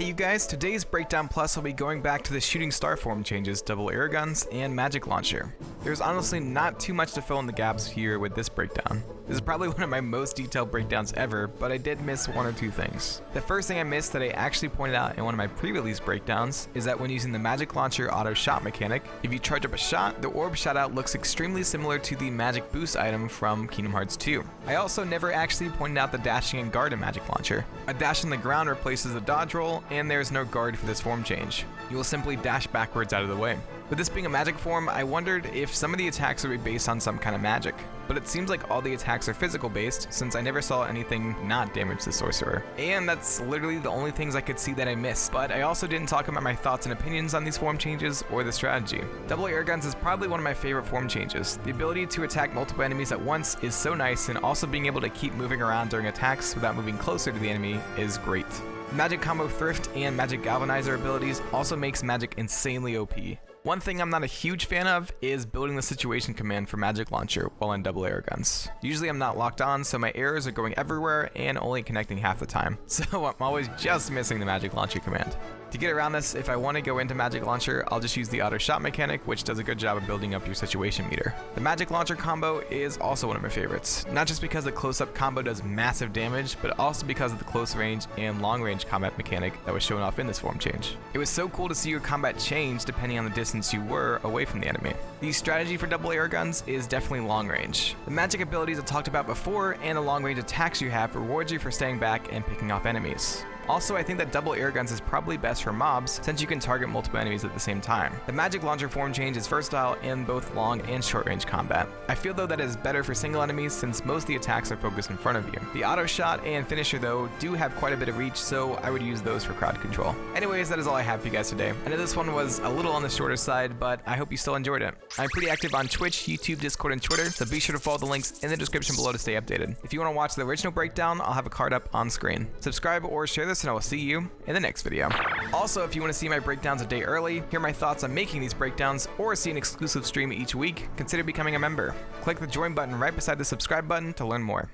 Hey you guys, today's Breakdown Plus will be going back to the Shooting Star form changes, double Arrowguns, and Magic Launcher. There's honestly not too much to fill in the gaps here with this breakdown. This is probably one of my most detailed breakdowns ever, but I did miss one or two things. The first thing I missed that I actually pointed out in one of my pre-release breakdowns is that when using the Magic Launcher auto shot mechanic, if you charge up a shot, the orb shot out looks extremely similar to the Magic Boost item from Kingdom Hearts 2. I also never actually pointed out the dashing and guard in Magic Launcher. A dash on the ground replaces the dodge roll, and there's no guard for this form change. You will simply dash backwards out of the way. With this being a magic form, I wondered if some of the attacks would be based on some kind of magic, but it seems like all the attacks are physical based since I never saw anything not damage the sorcerer. And that's literally the only things I could see that I missed, but I also didn't talk about my thoughts and opinions on these form changes or the strategy. Double Arrowguns is probably one of my favorite form changes. The ability to attack multiple enemies at once is so nice, and also being able to keep moving around during attacks without moving closer to the enemy is great. Magic Combo Thrift and Magic Galvanizer abilities also makes Magic insanely OP. One thing I'm not a huge fan of is building the situation command for Magic Launcher while in double Arrowguns. Usually I'm not locked on, so my arrows are going everywhere and only connecting half the time, so I'm always just missing the Magic Launcher command. To get around this, if I want to go into Magic Launcher, I'll just use the auto shot mechanic, which does a good job of building up your situation meter. The Magic Launcher combo is also one of my favorites, not just because the close-up combo does massive damage, but also because of the close range and long range combat mechanic that was shown off in this form change. It was so cool to see your combat change depending on the distance you were away from the enemy. The strategy for double Arrowguns is definitely long range. The magic abilities I talked about before and the long range attacks you have rewards you for staying back and picking off enemies. Also, I think that double Arrowguns is probably best for mobs since you can target multiple enemies at the same time. The Magic Launcher form change is versatile in both long and short range combat. I feel though that it is better for single enemies since most of the attacks are focused in front of you. The auto shot and finisher though do have quite a bit of reach, so I would use those for crowd control. Anyways, that is all I have for you guys today. I know this one was a little on the shorter side, but I hope you still enjoyed it. I'm pretty active on Twitch, YouTube, Discord, and Twitter, so be sure to follow the links in the description below to stay updated. If you want to watch the original breakdown, I'll have a card up on screen. Subscribe or share this and I will see you in the next video. Also, if you want to see my breakdowns a day early, hear my thoughts on making these breakdowns, or see an exclusive stream each week, consider becoming a member. Click the join button right beside the subscribe button to learn more.